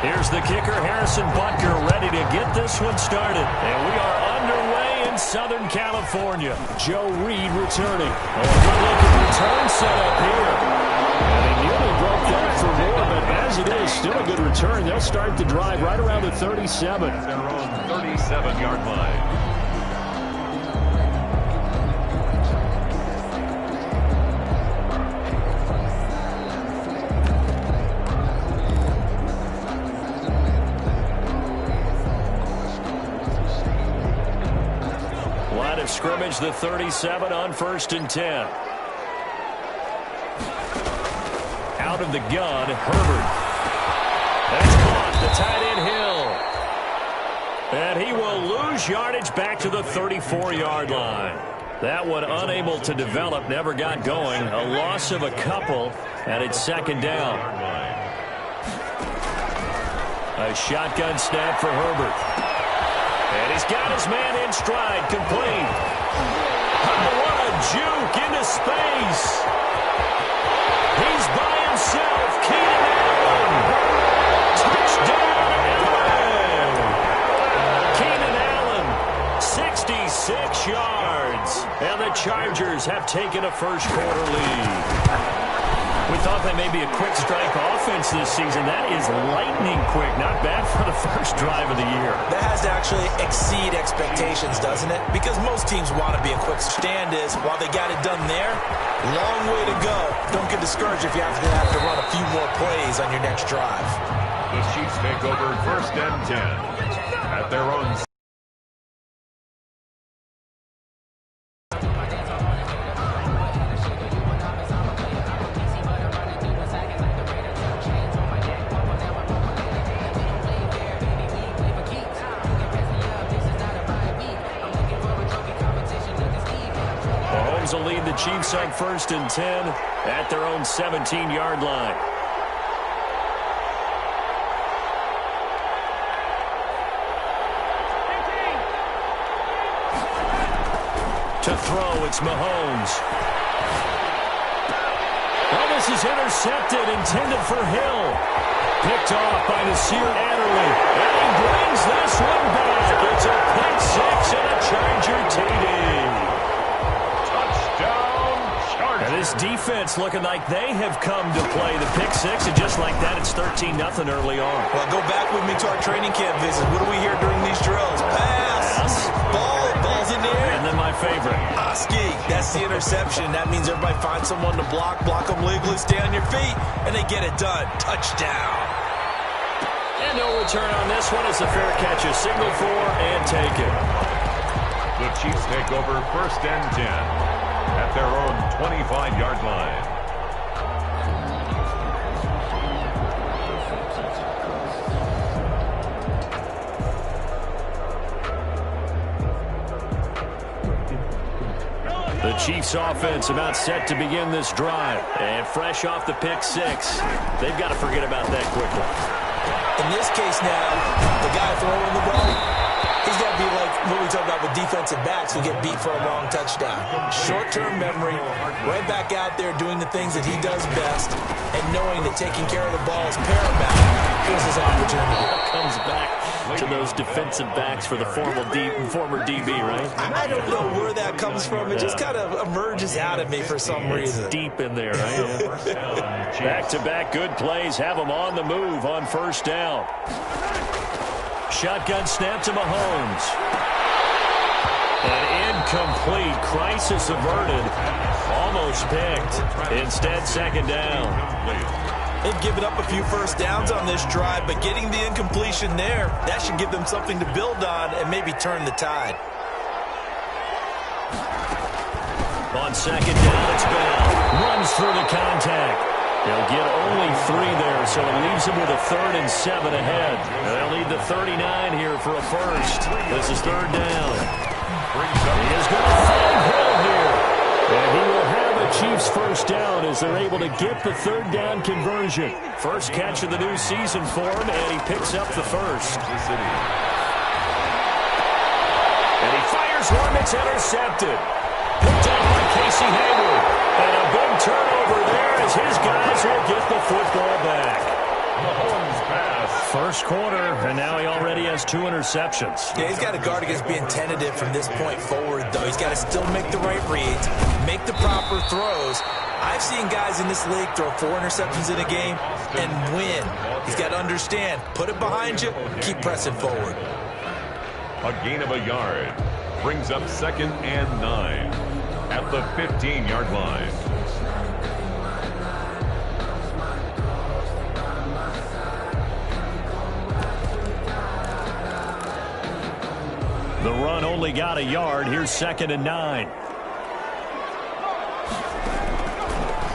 Here's the kicker, Harrison Butker, ready to get this one started. And we are underway in Southern California. Joe Reed returning. Oh, a good-looking return set up here. And he nearly broke that for more, but as it is, still a good return. They'll start the drive right around the 37. Their own 37-yard line. Scrimmage the 37 on 1st and 10. Out of the gun, Herbert. That's caught, the tight end Hill. And he will lose yardage back to the 34-yard line. That one unable to develop, never got going. A loss of a couple, and it's 2nd down. A shotgun snap for Herbert. And he's got his man in stride, complete. Oh, what a juke into space. He's by himself. Keenan Allen. Touchdown, Allen. Keenan Allen, 66 yards. And the Chargers have taken a first-quarter lead. We thought that may be a quick strike offense this season. That is lightning quick. Not bad for the first drive of the year. That has to actually exceed expectations, doesn't it? Because most teams want to be a quick stand is, while they got it done there, long way to go. Don't get discouraged if you have to run a few more plays on your next drive. The Chiefs take over 1st and 10 at their own. Will lead the Chiefs on 1st and 10 at their own 17-yard line. To throw, it's Mahomes. Well, this is intercepted, intended for Hill. Picked off by Nasir Adderley. And he brings this one back. It's a pick six and a Charger TD. And this defense looking like they have come to play the pick six, and just like that, it's 13-0 early on. Well, go back with me to our training camp visit. What do we hear during these drills? Pass. Ball's in the air. And then my favorite. Ski. That's the interception. That means everybody finds someone to block them legally, stay on your feet, and they get it done. Touchdown. And no return on this one. It's a fair catch. A signal for and take it. The Chiefs take over 1st and 10. At their own 25-yard line. The Chiefs offense about set to begin this drive. And fresh off the pick six, they've got to forget about that quickly. In this case now, the guy throwing the ball, he's got to be like what we talk about with defensive backs who get beat for a long touchdown. Short-term memory, right back out there doing the things that he does best, and knowing that taking care of the ball is paramount. Here's his opportunity. Comes back to those defensive backs for the former DB, right? I don't know where that comes from. It just kind of emerges out of me for some reason. It's deep in there, right? Back-to-back good plays have them on the move on 1st down. Shotgun snap to Mahomes. An incomplete. Crisis averted. Almost picked. Instead, 2nd down. They've given up a few first downs on this drive, but getting the incompletion there, that should give them something to build on and maybe turn the tide. On 2nd down, it's Bell. Runs through the contact. They'll get only 3 there, so it leaves them with a 3rd and 7 ahead. They'll need the 39 here for a first. This is 3rd down. He is going to find Hill here. And he will have a Chiefs first down as they're able to get the 3rd down conversion. First catch of the new season for him, and he picks up the first. And he fires one that's intercepted. Picked up by Casey Hayward. And a big turnover there as his guys will get the football back. Mahomes pass First quarter, and now he already has 2 interceptions. Yeah, he's got to guard against being tentative from this point forward, though. He's got to still make the right reads, make the proper throws. I've seen guys in this league throw 4 interceptions in a game and win. He's got to understand, put it behind you, keep pressing forward. A gain of a yard brings up 2nd and 9 at the 15-yard line. The run only got a yard. Here's 2nd and 9.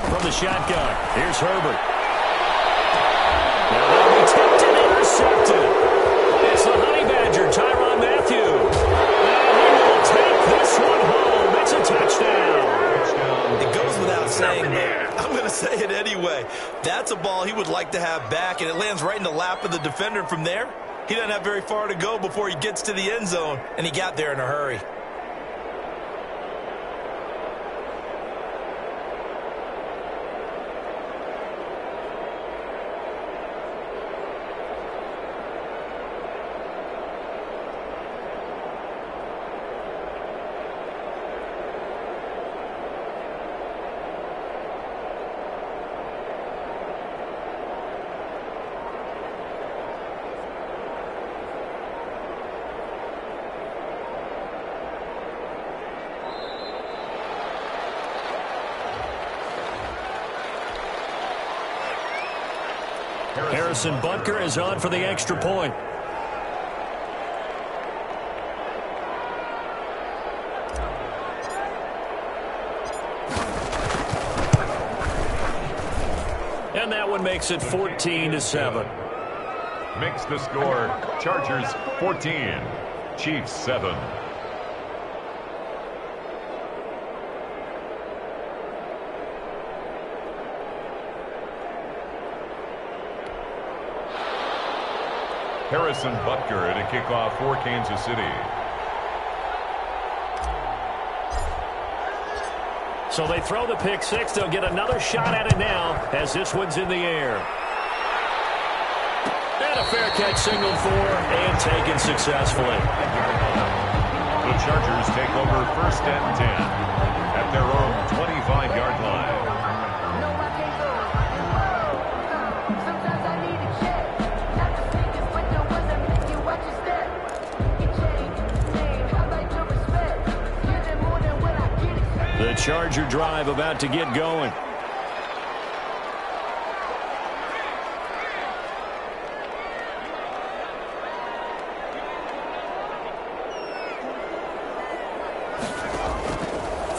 From the shotgun, here's Herbert. Now they'll be tipped and intercepted. It's the Honey Badger, Tyrann Mathieu. And he will take this one home. It's a touchdown. It goes without saying, but I'm going to say it anyway. That's a ball he would like to have back, and it lands right in the lap of the defender from there. He doesn't have very far to go before he gets to the end zone, and he got there in a hurry. Harrison Butker is on for the extra point. And that one makes it 14-7. Makes the score Chargers 14, Chiefs 7. Harrison Butker at a kickoff for Kansas City. So they throw the pick six. They'll get another shot at it now as this one's in the air. And a fair catch signaled for and taken successfully. The Chargers take over 1st and 10 at their own 25-yard line. The Charger drive about to get going.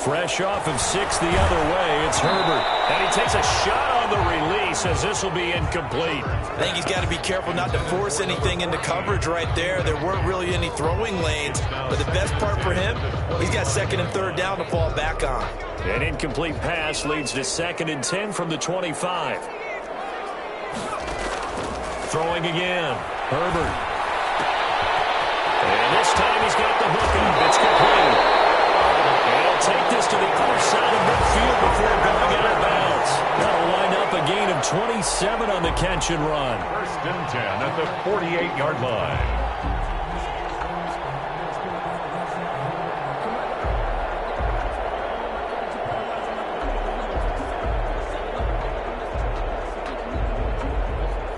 Fresh off of 6 the other way, it's Herbert. And he takes a shot on the release as this will be incomplete. I think he's got to be careful not to force anything into coverage right there. There weren't really any throwing lanes. But the best part for him, he's got 2nd and 3rd down to fall back on. An incomplete pass leads to 2nd and 10 from the 25. Throwing again, Herbert. And this time he's got the hook up. It's complete. And he'll take this to the other side of midfield before going out of bounds. That'll wind up a gain of 27 on the catch and run. 1st and 10 at the 48-yard line.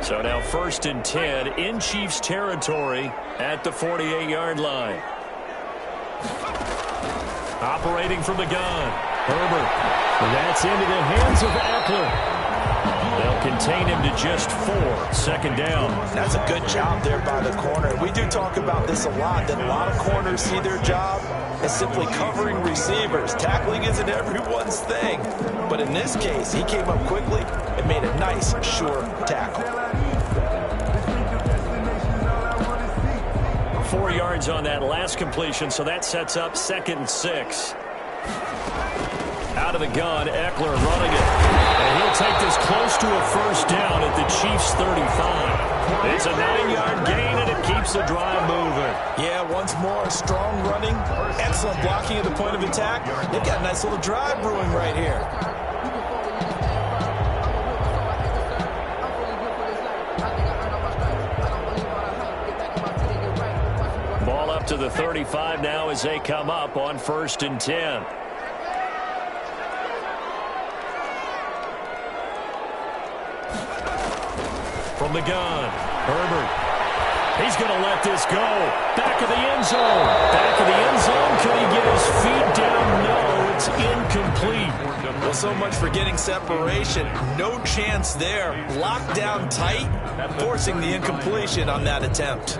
So now 1st and 10 in Chiefs territory at the 48-yard line. Operating from the gun, Herbert. That's into the hands of Eckler. They'll contain him to just 4. 2nd down. That's a good job there by the corner. We do talk about this a lot, that a lot of corners see their job as simply covering receivers. Tackling isn't everyone's thing. But in this case, he came up quickly and made a nice, sure tackle. 4 yards on that last completion, so that sets up 2nd and 6. Out of the gun, Eckler running it. And he'll take this close to a 1st down at the Chiefs' 35. It's a 9-yard gain, and it keeps the drive moving. Yeah, once more, strong running, excellent blocking at the point of attack. They've got a nice little drive brewing right here. out to the 35 now as they come up on 1st and 10. From the gun, Herbert. He's going to let this go. Back of the end zone. Back of the end zone. Could he get his feet down? No, it's incomplete. Well, so much for getting separation. No chance there. Locked down tight, forcing the incompletion on that attempt.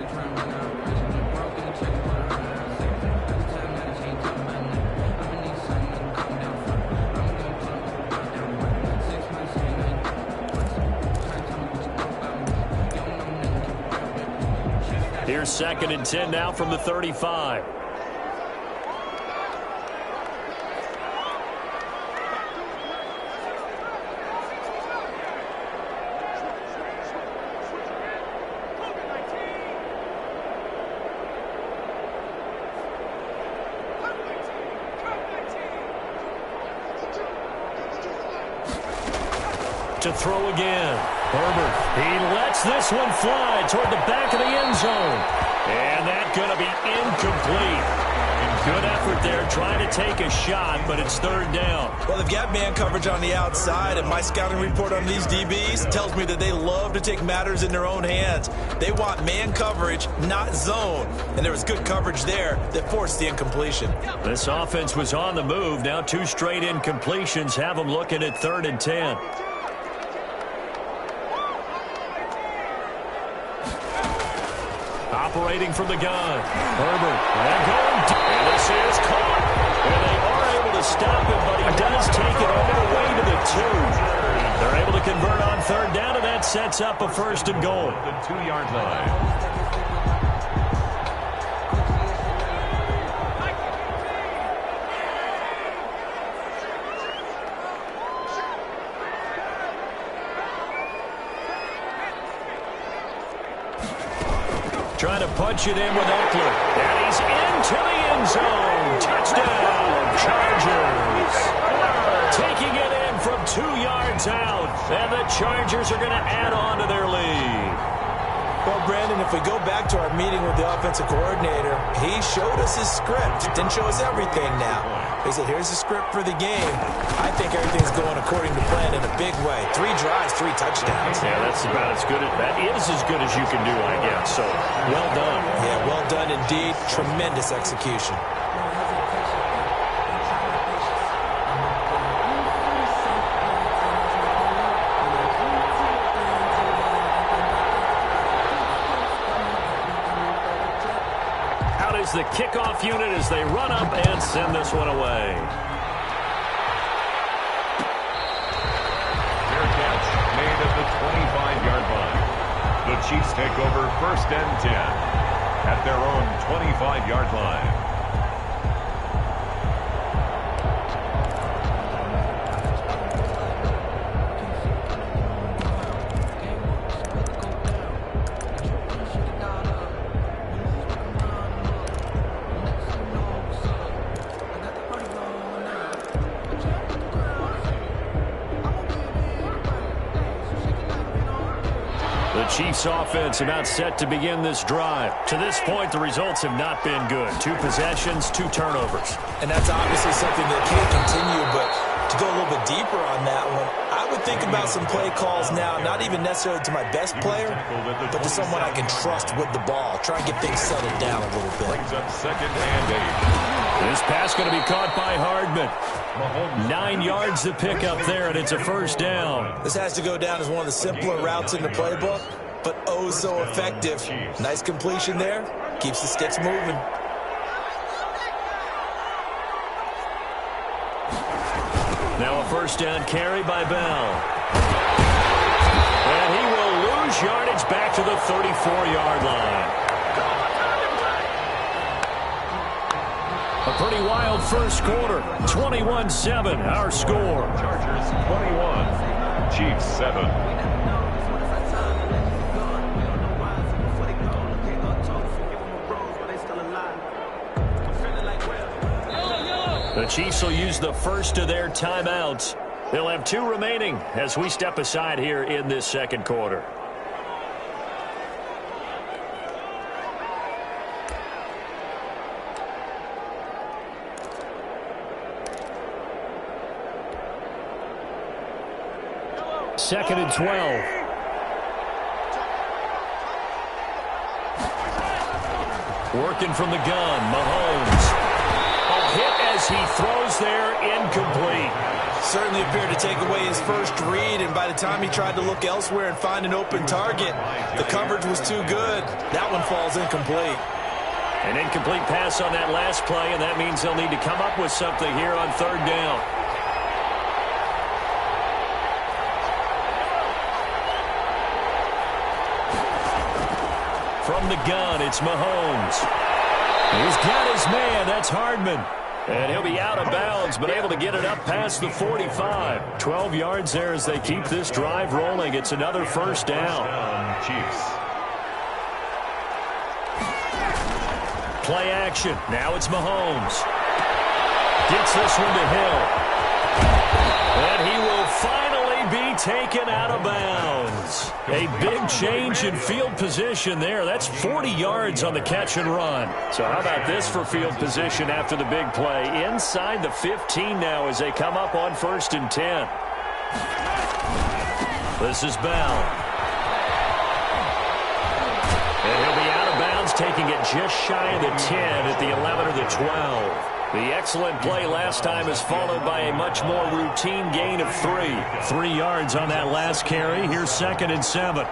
Here's 2nd and 10 now from the 35. To throw again. Herbert, he lets this one fly toward the back of the end zone. And that's going to be incomplete. Good effort there trying to take a shot, but it's 3rd down. Well, they've got man coverage on the outside, and my scouting report on these DBs tells me that they love to take matters in their own hands. They want man coverage, not zone. And there was good coverage there that forced the incompletion. This offense was on the move. Now 2 straight incompletions have them looking at 3rd and 10. Operating from the gun. Herbert. And going deep. And this is caught. And they are able to stop him, but he does take it all the way to the 2. They're able to convert on 3rd down, and that sets up a 1st and goal. The 2-yard line. Trying to punch it in with Eckler. And he's into the end zone. Touchdown, Chargers. Taking it in from 2 yards out. And the Chargers are going to add on to their lead. Well, Brandon, if we go back to our meeting with the offensive coordinator, he showed us his script. Didn't show us everything now. He said, here's the script for the game. I think everything's going according to plan in a big way. 3 drives, 3 touchdowns. Yeah, that's about as good as, that is as good as you can do, I guess. So, well done. Yeah, well done indeed. Tremendous execution. The kickoff unit as they run up and send this one away. Fair catch made at the 25-yard line. The Chiefs take over 1st and 10 at their own 25-yard line. Chiefs offense about set to begin this drive. To this point, the results have not been good. 2 possessions, 2 turnovers. And that's obviously something that can't continue, but to go a little bit deeper on that one, I would think about some play calls now, not even necessarily to my best player, but to someone I can trust with the ball. Try and get things settled down a little bit. Brings up 2nd and 8. This pass going to be caught by Hardman. 9 yards to pick up there, and it's a 1st down. This has to go down as one of the simpler routes in the playbook, but oh so effective. Nice completion there. Keeps the sticks moving. Now a 1st down carry by Bell. And he will lose yardage back to the 34-yard line. A pretty wild 1st quarter. 21-7, our score. Chargers 21, Chiefs 7. The Chiefs will use the first of their timeouts. They'll have 2 remaining as we step aside here in this 2nd quarter. 2nd and 12. Working from the gun, Mahomes. A hit as he throws there, incomplete. Certainly appeared to take away his first read, and by the time he tried to look elsewhere and find an open target, the coverage was too good. That one falls incomplete. An incomplete pass on that last play, and that means they'll need to come up with something here on 3rd down. From the gun, it's Mahomes. He's got his man. That's Hardman. And he'll be out of bounds, but able to get it up past the 45. 12 yards there as they keep this drive rolling. It's another 1st down. Chiefs. Play action. Now it's Mahomes. Gets this one to Hill. And he will finally be taken out of bounds. A big change in field position there. That's 40 yards on the catch and run. So how about this for field position after the big play? Inside the 15 now as they come up on 1st and 10. This is Bell. And he'll be out of bounds, taking it just shy of the 10 at the 11 or the 12. The excellent play last time is followed by a much more routine gain of 3. 3 yards on that last carry. Here's 2nd and 7.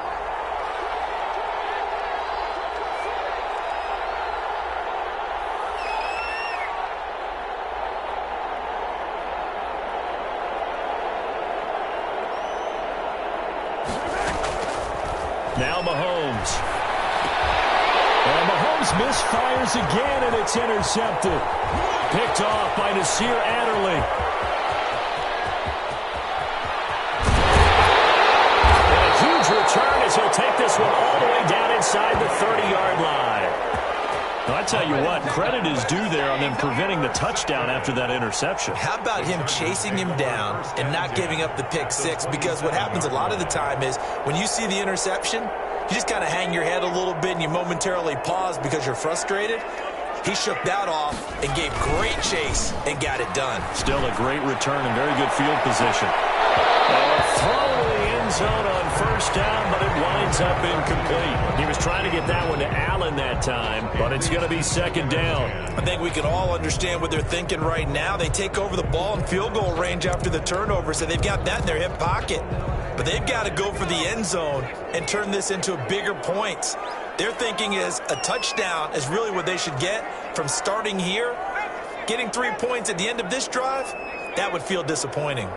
Now Mahomes. And Mahomes misfires again, and it's intercepted. Picked off by Nasir Adderley. And a huge return as he'll take this one all the way down inside the 30-yard line. Now, I tell you what, credit is due there on them preventing the touchdown after that interception. How about him chasing him down and not giving up the pick six? Because what happens a lot of the time is when you see the interception, you just kind of hang your head a little bit and you momentarily pause because you're frustrated. He shook that off and gave great chase and got it done. Still a great return and very good field position. A throw to the end zone on 1st down, but it winds up incomplete. He was trying to get that one to Allen that time, but it's going to be 2nd down. I think we can all understand what they're thinking right now. They take over the ball in field goal range after the turnover, so they've got that in their hip pocket. But they've got to go for the end zone and turn this into bigger points. Their thinking is a touchdown is really what they should get from starting here. Getting 3 points at the end of this drive, that would feel disappointing.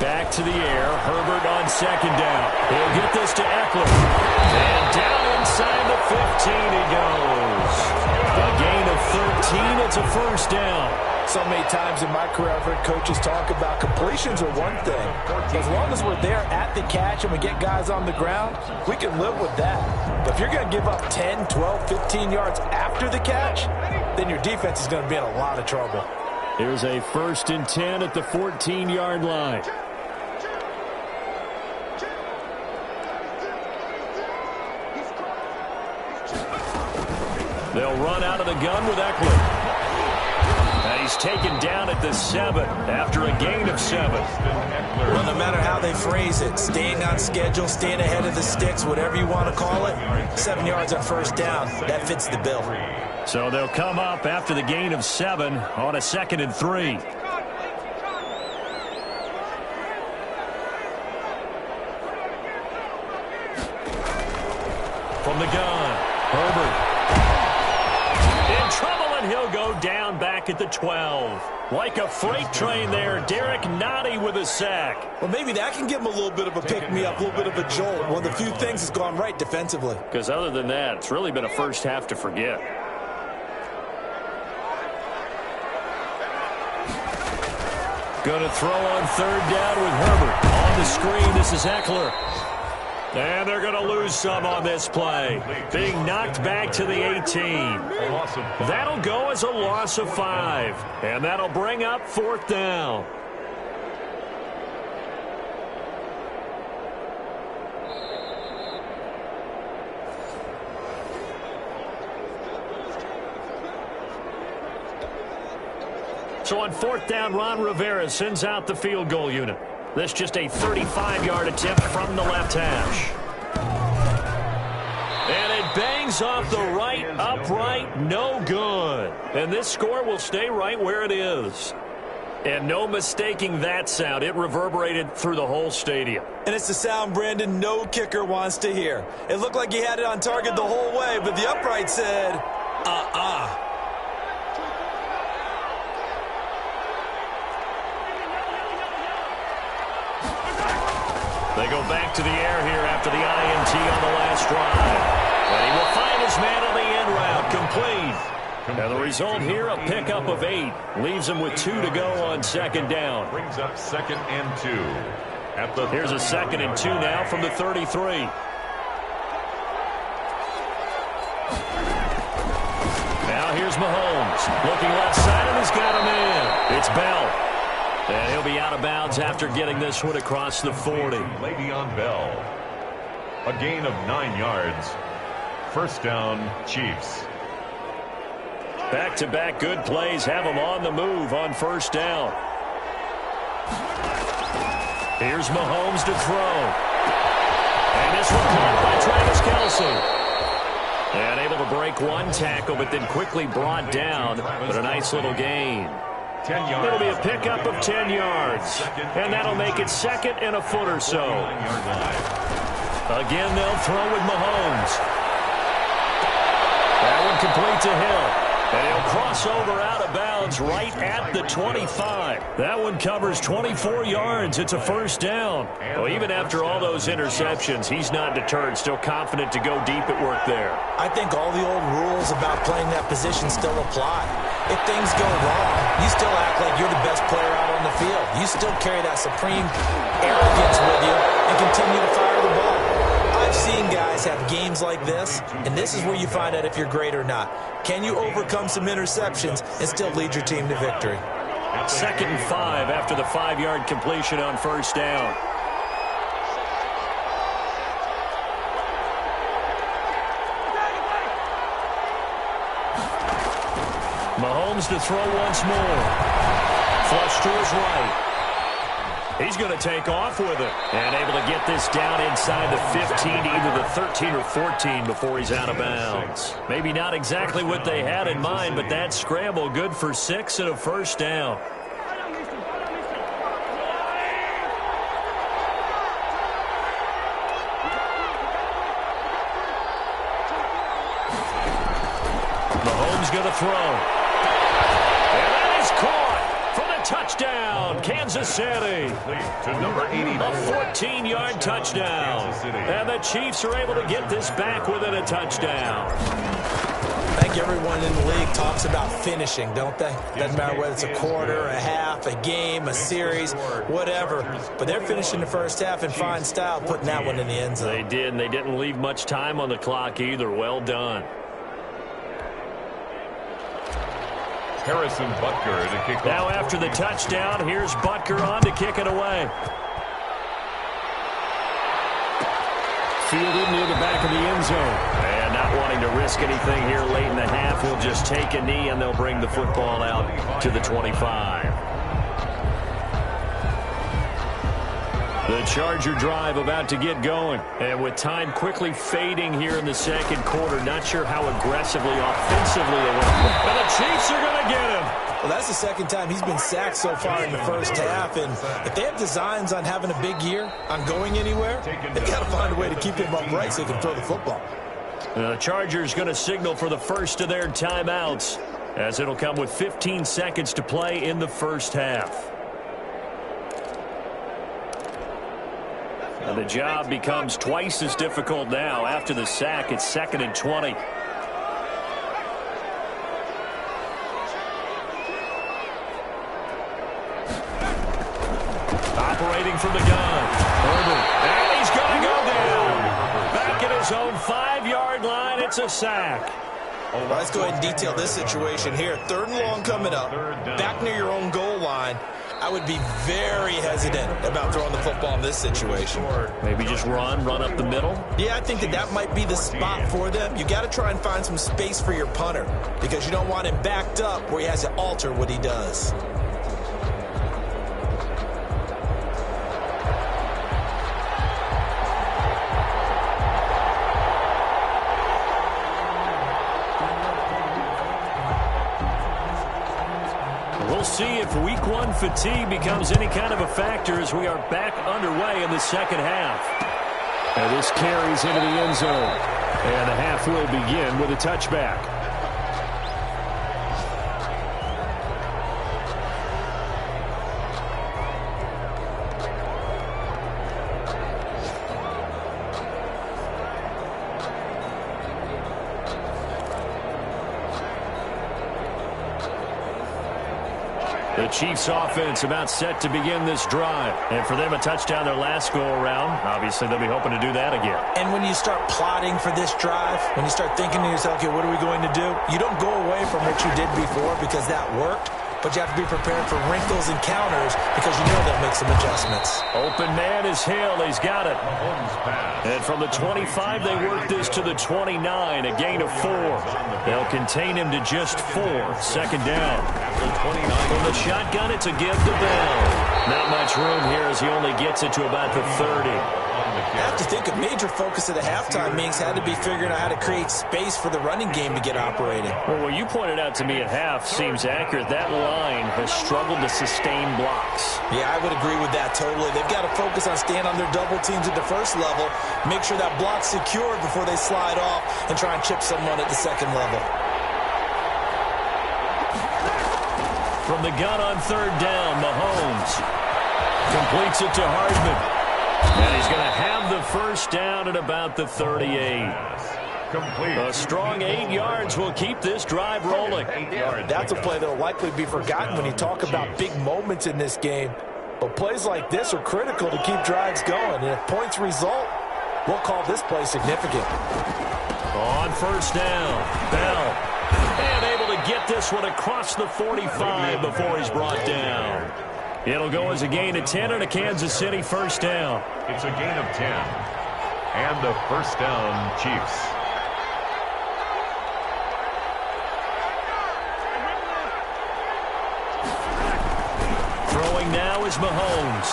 Back to the air. Herbert on 2nd down. He'll get this to Eckler. And down inside the 15 he goes. A gain of 13. It's a 1st down. So many times in my career I've heard coaches talk about completions are one thing. As long as we're there at the catch and we get guys on the ground, we can live with that. But if you're going to give up 10, 12, 15 yards after the catch, then your defense is going to be in a lot of trouble. Here's a 1st and 10 at the 14-yard line. They'll run out of the gun with Eckler. And he's taken down at the 7 after a gain of 7. Well, no matter how they phrase it, staying on schedule, staying ahead of the sticks, whatever you want to call it, 7 yards on 1st down, that fits the bill. So they'll come up after the gain of 7 on a 2nd and 3. From the gun, Herbert. In trouble, and he'll go down back at the 12. Like a freight train there, Derek Nottie with a sack. Well, maybe that can give him a little bit of a pick-me-up, a little bit of a jolt. One of the few things that's gone right defensively. Because other than that, it's really been a first half to forget. Going to throw on 3rd down with Herbert. On the screen, this is Eckler. And they're going to lose some on this play. Being knocked back to the 18. That'll go as a loss of 5. And that'll bring up 4th down. So on 4th down, Ron Rivera sends out the field goal unit. This just a 35-yard attempt from the left hash. And it bangs off the right upright, no good. And this score will stay right where it is. And no mistaking that sound. It reverberated through the whole stadium. And it's the sound, Brandon, no kicker wants to hear. It looked like he had it on target the whole way, but the upright said, They go back to the air here after the INT on the last drive. And he will find his man on the end route, complete. And the result here, a pickup of 8. Leaves him with 2 to go on 2nd down. Brings up 2nd and 2. Here's a 2nd and 2 now from the 33. Now here's Mahomes. Looking left side, and he's got him in. It's Bell. And he'll be out of bounds after getting this one across the 40. Le'Veon Bell. A gain of 9 yards. 1st down, Chiefs. Back-to-back good plays have him on the move on 1st down. Here's Mahomes to throw. And this one caught by Travis Kelce. And able to break one tackle, but then quickly brought down. But a nice little gain. 10 yards. It'll be a pickup of 10 yards. And that'll make it 2nd and a foot or so. Again, they'll throw with Mahomes. That one complete to Hill. And he'll cross over out of bounds right at the 25. That one covers 24 yards. It's a 1st down. Well, even after all those interceptions, he's not deterred, still confident to go deep at work there. I think all the old rules about playing that position still apply. If things go wrong, you still act like you're the best player out on the field. You still carry that supreme arrogance with you and continue to fire the ball. I've seen guys have games like this, and this is where you find out if you're great or not. Can you overcome some interceptions and still lead your team to victory? 2nd and 5 after the 5-yard completion on 1st down. Mahomes to throw once more. Flush to his right. He's going to take off with it. And able to get this down inside the 15 to either the 13 or 14 before he's out of bounds. Maybe not exactly what they had in mind, but that scramble good for 6 and a 1st down. Mahomes going to throw. And that is caught for the touchdown, Kansas City. To number 80. A 14-yard touchdown. And the Chiefs are able to get this back within a touchdown. I think everyone in the league talks about finishing, don't they? Doesn't matter whether it's a quarter, a half, a game, a series, whatever. But they're finishing the first half in fine style, putting that one in the end zone. They did, and they didn't leave much time on the clock either. Well done. Harrison Butker to kick off. Now after the touchdown, here's Butker on to kick it away. Fielded near the back of the end zone. And not wanting to risk anything here late in the half, he'll just take a knee and they'll bring the football out to the 25. The Charger drive about to get going. And with time quickly fading here in the second quarter, not sure how aggressively, offensively they went. And the Chiefs are going to get him. Well, that's the second time he's been sacked so far in the first half. And if they have designs on having a big year, on going anywhere, they've got to find a way to keep him upright so he can throw the football. The Chargers going to signal for the first of their timeouts, as it'll come with 15 seconds to play in the first half. And the job becomes twice as difficult now. After the sack, it's 2nd and 20. Operating from the gun. Herbert. And he's going to go down. Back at his own 5-yard line. It's a sack. Well, let's go ahead and detail this situation here. 3rd and long coming up. Back near your own goal line. I would be very hesitant about throwing the football in this situation. Maybe just run up the middle? Yeah, I think that might be the spot for them. You got to try and find some space for your punter because you don't want him backed up where he has to alter what he does. We'll see if week one fatigue becomes any kind of a factor as we are back underway in the second half. And this carries into the end zone. And the half will begin with a touchback. The Chiefs offense about set to begin this drive. And for them, a touchdown their last go-around. Obviously, they'll be hoping to do that again. And when you start plotting for this drive, when you start thinking to yourself, okay, what are we going to do? You don't go away from what you did before because that worked. But you have to be prepared for wrinkles and counters because you know they'll make some adjustments. Open man is Hill. He's got it. And from the 25, they work this to the 29, a gain of 4. They'll contain him to just 4. Second down. From the shotgun, it's a give to Bell. Not much room here as he only gets it to about the 30. I have to think a major focus at the halftime means had to be figuring out how to create space for the running game to get operating. Well, what you pointed out to me at half seems accurate. That line has struggled to sustain blocks. Yeah, I would agree with that totally. They've got to focus on staying on their double teams at the first level, make sure that block's secured before they slide off and try and chip someone at the second level. From the gun on third down, Mahomes completes it to Hardman. And he's going to have the first down at about the 38. A strong 8 yards will keep this drive rolling. That's a play that will likely be forgotten when you talk about big moments in this game. But plays like this are critical to keep drives going. And if points result, we'll call this play significant. On first down, Bell. And able to get this one across the 45 before he's brought down. It'll go as a gain of 10 and a Kansas City first down. It's a gain of 10. And the first down, Chiefs. Throwing now is Mahomes.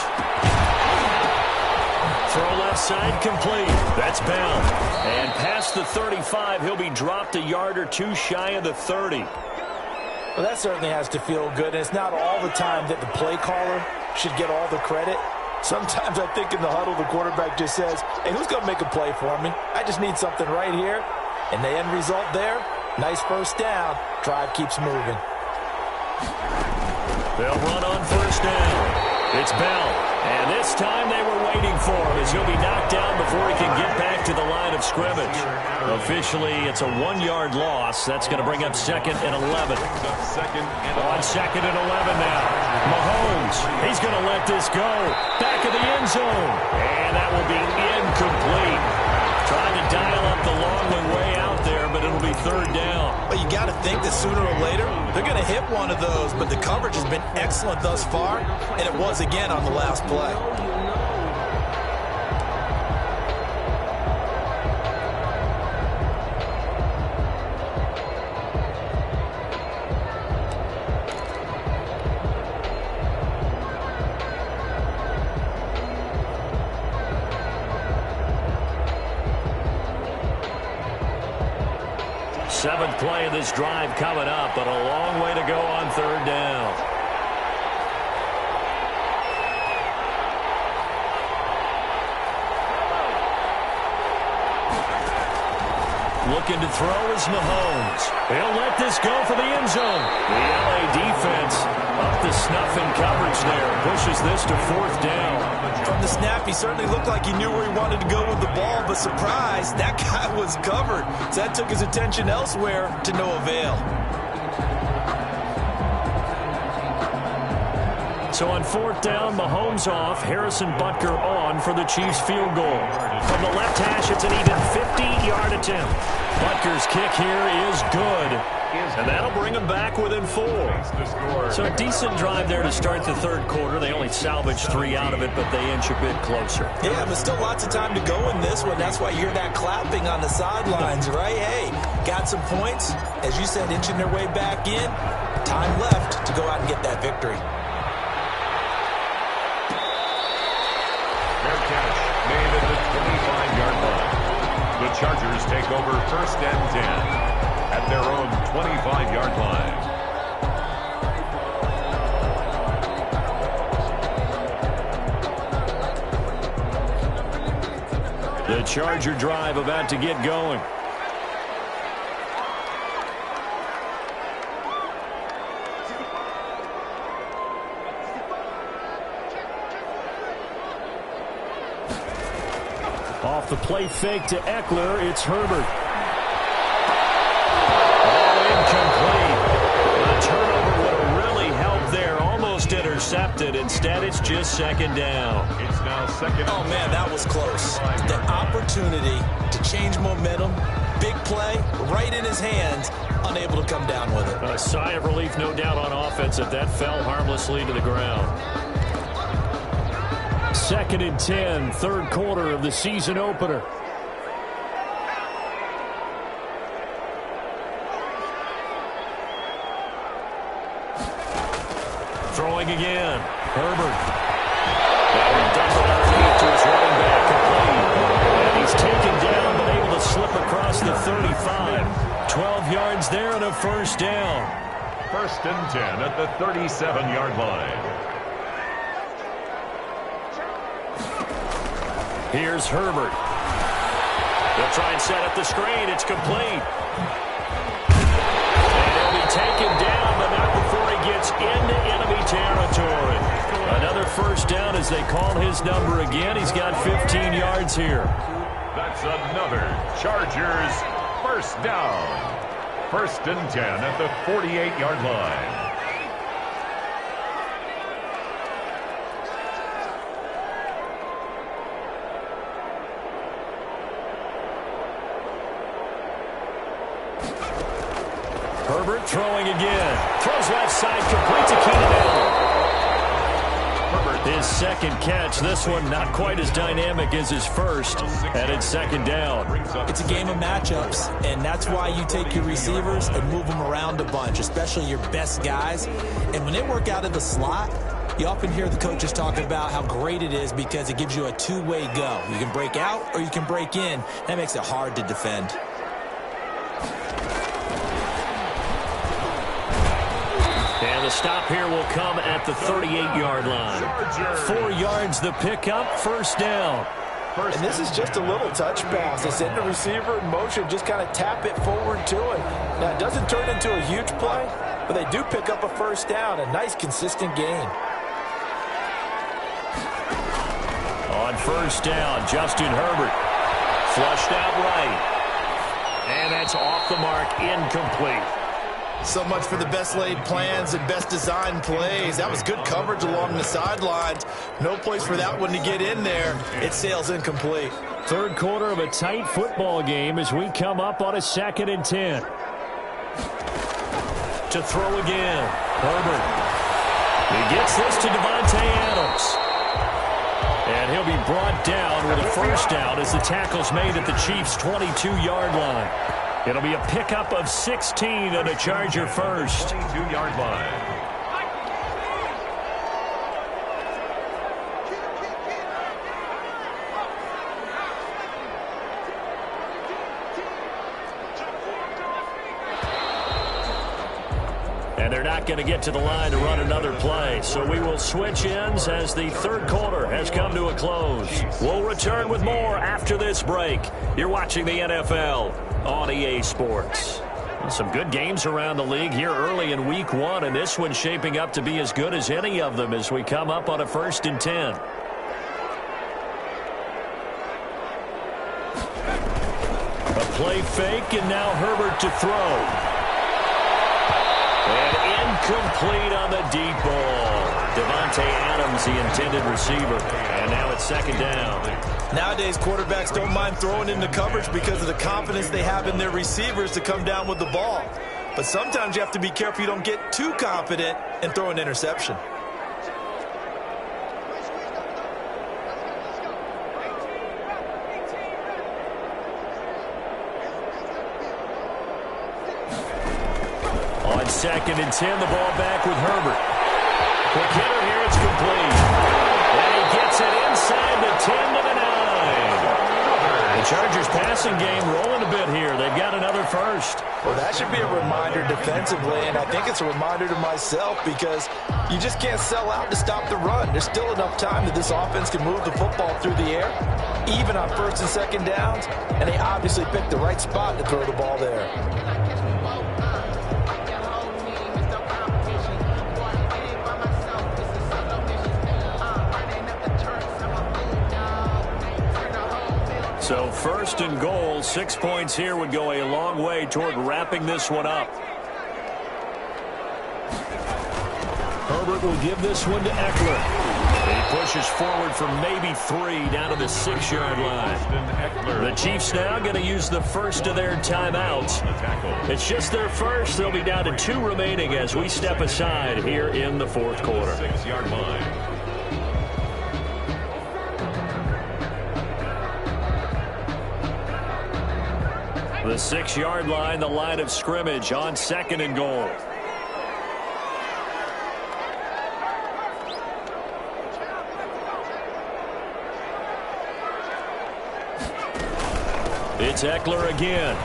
Throw left side complete. That's Bell. And past the 35, he'll be dropped a yard or two shy of the 30. Well, that certainly has to feel good, and it's not all the time that the play caller should get all the credit. Sometimes I think in the huddle, the quarterback just says, hey, who's going to make a play for me? I just need something right here. And the end result there, nice first down. Drive keeps moving. They'll run on first down. It's Bell. And this time they were waiting for him as he'll be knocked down before he can get back to the line of scrimmage. Officially, it's a 1-yard loss. That's going to bring up 2nd and 11. On 2nd and 11 now. Mahomes, he's going to let this go. Back of the end zone. And that will be incomplete. Trying to dial up the long one way out there, but it'll be third down. But you got to think that sooner or later, they're going to hit one of those. But the coverage has been excellent thus far, and it was again on the last play. Seventh play of this drive coming up, but a long way to go on third down. Looking to throw is Mahomes. He'll let this go for the end zone. The LA defense up to snuff in coverage there. Pushes this to fourth down. From the snap, he certainly looked like he knew where he wanted to go with the ball, but surprise, that guy was covered. So that took his attention elsewhere to no avail. So on fourth down, Mahomes off, Harrison Butker on for the Chiefs field goal. From the left hash, it's an even 50-yard attempt. Butker's kick here is good. is And that'll bring them back within 4. So a decent drive there to start the third quarter. They only salvaged 3 out of it, but they inch a bit closer. Yeah, but still lots of time to go in this one. That's why you hear that clapping on the sidelines, right? Hey, got some points. As you said, inching their way back in. Time left to go out and get that victory. Fair catch made at the 25-yard line. The Chargers take over 1st and 10 at their own 25-yard line. The Charger drive about to get going. Off the play fake to Eckler, it's Herbert. Ball incomplete. A turnover would have really helped there. Almost intercepted. Instead, it's just 2nd down. It's now 2nd. Oh, man, that was close. The opportunity to change momentum, big play, right in his hands, unable to come down with it. A sigh of relief, no doubt, on offense that fell harmlessly to the ground. 2nd and 10, third quarter of the season opener. Throwing again. Herbert. Double underneath to his running back, complete. And he's taken down, but able to slip across the 35. 12 yards there and a 1st down. 1st and 10 at the 37-yard line. Here's Herbert. They'll try and set up the screen. It's complete. And he'll be taken down, but not before he gets into enemy territory. Another 1st down as they call his number again. He's got 15 yards here. That's another Chargers 1st down. 1st and 10 at the 48-yard line. Herbert throwing again. Throws left side, complete to Keenan Allen. His 2nd catch. This one not quite as dynamic as his first. And it's 2nd down. It's a game of matchups, and that's why you take your receivers and move them around a bunch, especially your best guys. And when they work out of the slot, you often hear the coaches talk about how great it is because it gives you a two-way go. You can break out or you can break in. That makes it hard to defend. And the stop here will come at the 38-yard line. 4 yards the pickup, 1st down. And this is just a little touch pass. They send the receiver in motion, just kind of tap it forward to him. Now, it doesn't turn into a huge play, but they do pick up a 1st down, a nice, consistent gain. On 1st down, Justin Herbert. Flushed out right. And that's off the mark, incomplete. So much for the best laid plans and best designed plays. That was good coverage along the sidelines. No place for that one to get in there. It sails incomplete. Third quarter of a tight football game as we come up on a 2nd and 10. To throw again. Herbert. He gets this to Devontae Adams. And he'll be brought down with a 1st down as the tackle's made at the Chiefs' 22-yard line. It'll be a pickup of 16 and a Charger 1st. 22-yard line. And they're not going to get to the line to run another play. So we will switch ends as the third quarter has come to a close. We'll return with more after this break. You're watching the NFL on EA Sports. Some good games around the league here early in week 1, and this one's shaping up to be as good as any of them as we come up on a 1st and 10. A play fake, and now Herbert to throw. And incomplete on the deep ball. Devontae Adams, the intended receiver. And now it's 2nd down. Nowadays, quarterbacks don't mind throwing into coverage because of the confidence they have in their receivers to come down with the ball. But sometimes you have to be careful you don't get too confident and throw an interception. On 2nd and 10, the ball back with Herbert. Quick hitter here, it's complete. And he gets it inside the 10 to the 9. The Chargers passing game rolling a bit here. They've got another first. Well, that should be a reminder defensively, and I think it's a reminder to myself because you just can't sell out to stop the run. There's still enough time that this offense can move the football through the air, even on 1st and 2nd downs, and they obviously picked the right spot to throw the ball there. So 1st and goal, 6 points here would go a long way toward wrapping this one up. Herbert will give this one to Eckler. He pushes forward for maybe 3 down to the 6-yard line. The Chiefs now going to use the first of their timeouts. It's just their first. They'll be down to 2 remaining as we step aside here in the 4th quarter. 6-yard line. The 6-yard line, the line of scrimmage on 2nd and goal. It's Eckler again.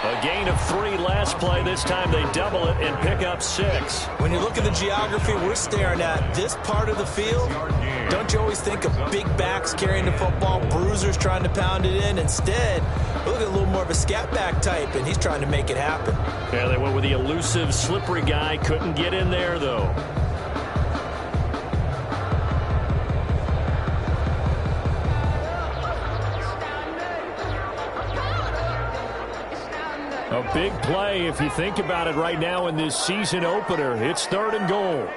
A gain of 3 last play. This time they double it and pick up 6. When you look at the geography we're staring at, this part of the field, don't you always think of big backs carrying the football, bruisers trying to pound it in? Instead, look at a little more of a scat back type, and he's trying to make it happen. Yeah, they went with the elusive, slippery guy. Couldn't get in there, though. A big play, if you think about it right now in this season opener. It's 3rd and goal.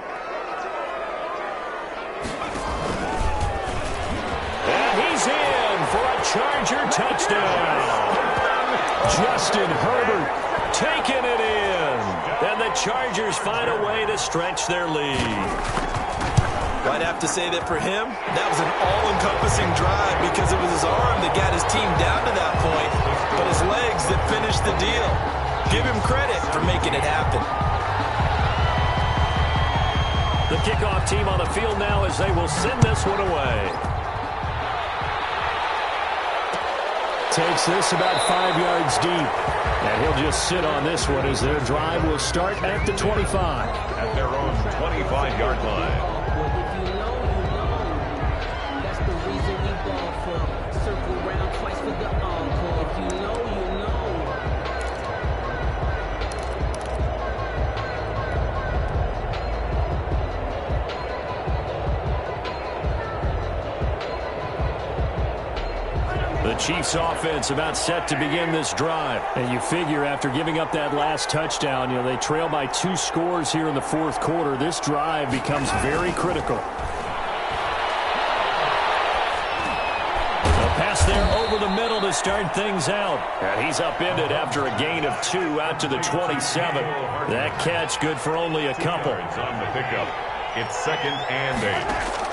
And he's in for a Charger touchdown. Justin Herbert taking it in. And the Chargers find a way to stretch their lead. I'd have to say that for him, that was an all-encompassing drive because it was his arm that got his team down to that point, but his legs that finished the deal. Give him credit for making it happen. The kickoff team on the field now as they will send this one away. Takes this about 5 yards deep. And he'll just sit on this one as their drive will start at the 25. At their own 25-yard line. The Chiefs offense about set to begin this drive. And you figure after giving up that last touchdown, they trail by 2 scores here in the 4th quarter. This drive becomes very critical. A pass there over the middle to start things out. And he's upended after a gain of 2 out to the 27. That catch good for only a couple. On the pickup. It's 2nd and 8.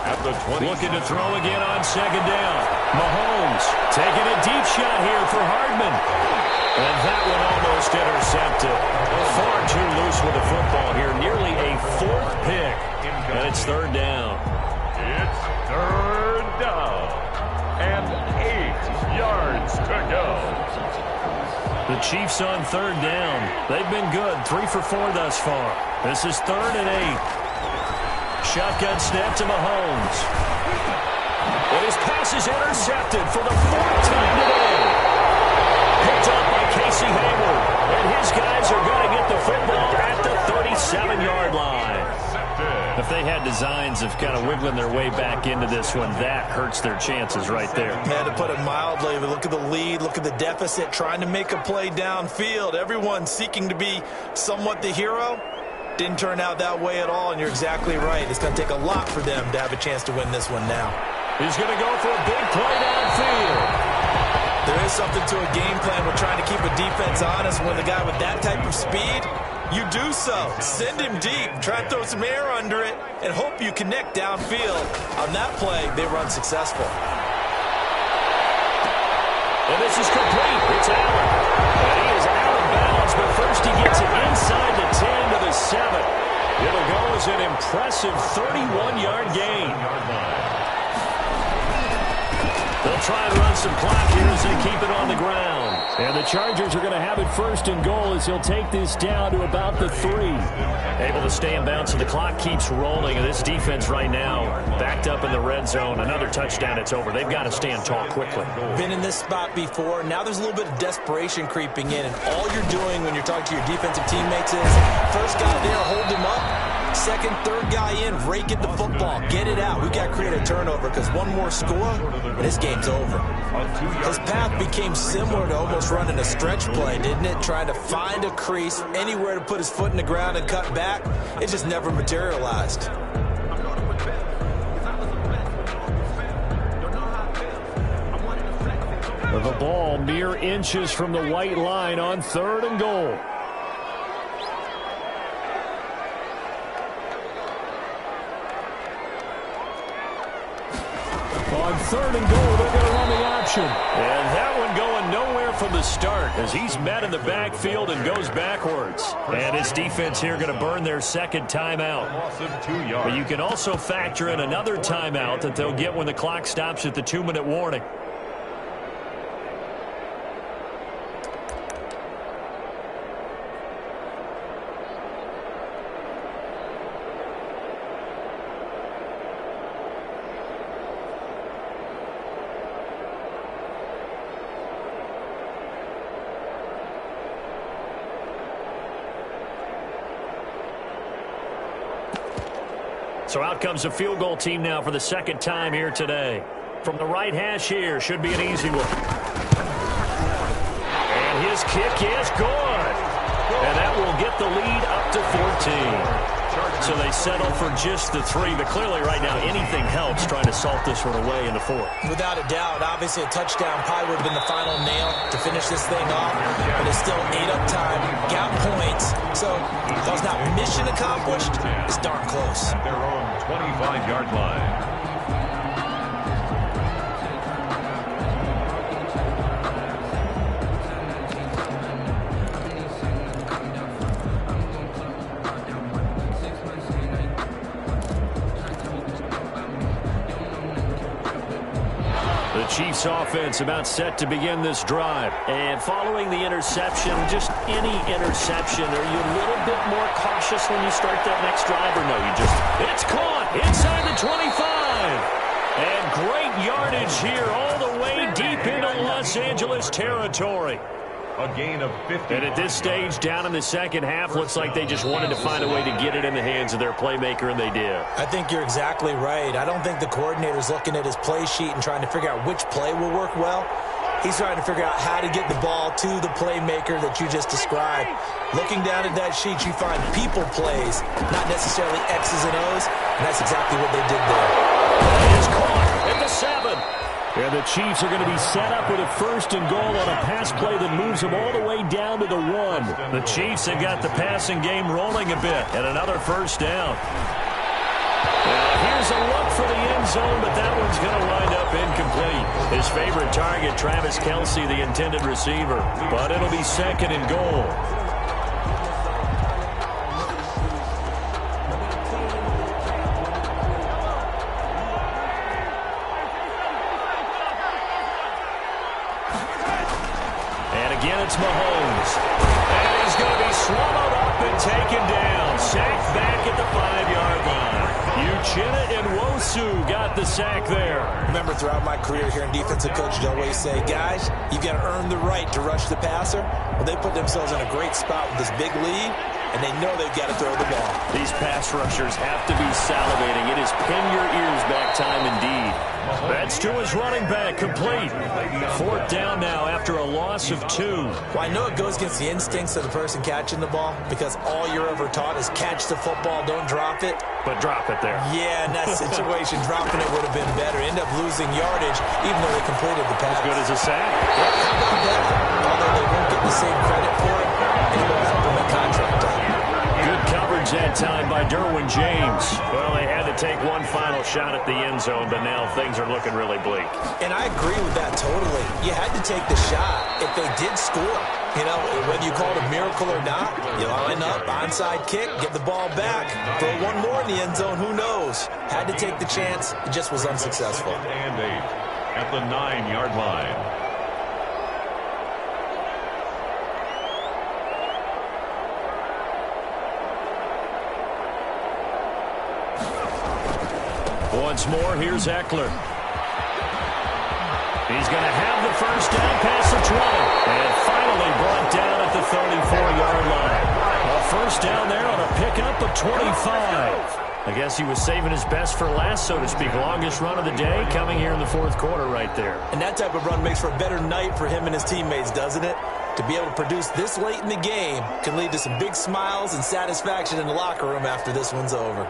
At the 20. Looking to throw again on 2nd down. Mahomes taking a deep shot here for Hardman. And that one almost intercepted. Far too loose with the football here. Nearly a 4th pick. And it's 3rd down. It's 3rd down. And 8 yards to go. The Chiefs on 3rd down. They've been good. 3 for 4 thus far. This is 3rd and 8. Shotgun snap to Mahomes. And his pass is intercepted for the 4th time today. Picked up by Casey Hayward. And his guys are going to get the football at the 37-yard line. If they had designs of kind of wiggling their way back into this one, that hurts their chances right there. Yeah, to put it mildly, but look at the lead, look at the deficit, trying to make a play downfield. Everyone seeking to be somewhat the hero. Didn't turn out that way at all, and you're exactly right. It's going to take a lot for them to have a chance to win this one now. He's going to go for a big play downfield. There is something to a game plan with trying to keep a defense honest. When the guy with that type of speed, you do so. Send him deep, try to throw some air under it, and hope you connect downfield. On that play, they run successful. And this is complete. It's Allen. And he is out of bounds, but first he gets it inside the 10 to the 7. It'll go as an impressive 31-yard gain. They'll try and run some clock here as they keep it on the ground. And the Chargers are going to have it first and goal as he'll take this down to about the 3. Able to stay in bounds, so the clock keeps rolling. And this defense right now backed up in the red zone. Another touchdown, it's over. They've got to stand tall quickly. Been in this spot before. Now there's a little bit of desperation creeping in. And all you're doing when you're talking to your defensive teammates is first guy there, hold him up. Second, third guy in, rake at the football. Get it out. We've got to create a turnover because one more score, and this game's over. His path became similar to almost running a stretch play, didn't it? Trying to find a crease, anywhere to put his foot in the ground and cut back. It just never materialized. The ball mere inches from the white line on 3rd and goal. On 3rd and goal, they're going to run the option. And that one going nowhere from the start as he's met in the backfield and goes backwards. And his defense here going to burn their second timeout. But you can also factor in another timeout that they'll get when the clock stops at the 2-minute warning. So out comes the field goal team now for the second time here today. From the right hash here, should be an easy one. And his kick is good. And that will get the lead up to 14. So they settle for just the 3. But clearly right now, anything helps trying to salt this one away in the 4th. Without a doubt, obviously a touchdown probably would have been the final nail to finish this thing off. But it's still 8 up time, got points. So that was not mission accomplished. It's darn close. At their own 25-yard line. Chiefs offense about set to begin this drive. And following the interception, just any interception, are you a little bit more cautious when you start that next drive, or no? It's caught inside the 25. And great yardage here all the way deep into Los Angeles territory. A gain of 50. And at this stage, down in the second half, looks like they just wanted to find a way to get it in the hands of their playmaker, and they did. I think you're exactly right. I don't think the coordinator's looking at his play sheet and trying to figure out which play will work well. He's trying to figure out how to get the ball to the playmaker that you just described. Looking down at that sheet, you find people plays, not necessarily X's and O's, and that's exactly what they did there. It's caught at the 7. And the Chiefs are going to be set up with a 1st and goal on a pass play that moves them all the way down to the 1. The Chiefs have got the passing game rolling a bit, and another 1st down. Here's a look for the end zone, but that one's going to wind up incomplete. His favorite target, Travis Kelce, the intended receiver. But it'll be 2nd and goal. It's Mahomes. And he's going to be swallowed up and taken down. Sacked back at the 5-yard line. Uchenna and Nwosu got the sack there. Remember, throughout my career here in defensive coach, I always say, guys, you've got to earn the right to rush the passer. Well, they put themselves in a great spot with this big lead. and they know they've got to throw the ball. These pass rushers have to be salivating. It is pin your ears back time indeed. That's to his running back, complete. 4th down now after a loss of 2. Well, I know it goes against the instincts of the person catching the ball because all you're ever taught is catch the football, don't drop it. But drop it there. Yeah, in that situation, dropping it would have been better. End up losing yardage, even though they completed the pass. As good as a sack. Yeah, how about that? Although they won't get the same credit for it, it will help them at contract time. Good coverage that time by Derwin James. Well, they had to take one final shot at the end zone, but now things are looking really bleak. And I agree with that totally. You had to take the shot if they did score. You know, whether you call it a miracle or not, you line up, onside kick, get the ball back, throw one more in the end zone, who knows? Had to take the chance, it just was unsuccessful. 2nd and 8 at the 9-yard line. Once more, here's Eckler. He's going to have the first down, pass it's running, and finally brought down at the 34-yard line. A first down there on a pickup of 25. I guess he was saving his best for last, so to speak. Longest run of the day coming here in the 4th quarter right there. And that type of run makes for a better night for him and his teammates, doesn't it? To be able to produce this late in the game can lead to some big smiles and satisfaction in the locker room after this one's over.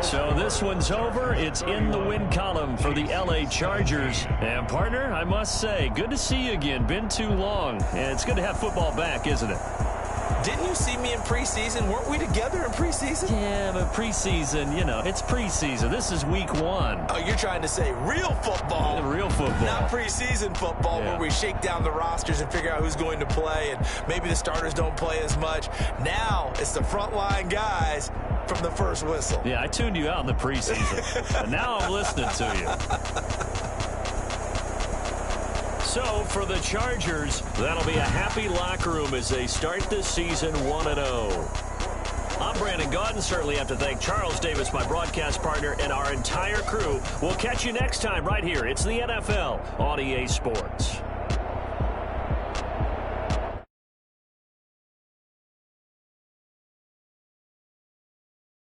So this one's over. It's in the win column for the LA Chargers. And, partner, I must say, good to see you again. Been too long. And it's good to have football back, isn't it? Didn't you see me in preseason? Weren't we together in preseason? Yeah, but preseason, you know, it's preseason. This is week 1. Oh, you're trying to say real football. Real football. Not preseason football where we shake down the rosters and figure out who's going to play, and maybe the starters don't play as much. Now it's the frontline guys from the first whistle. Yeah, I tuned you out in the preseason. And now I'm listening to you. So, for the Chargers, that'll be a happy locker room as they start this season 1-0. I'm Brandon Gaudin. Certainly have to thank Charles Davis, my broadcast partner, and our entire crew. We'll catch you next time right here. It's the NFL on EA Sports.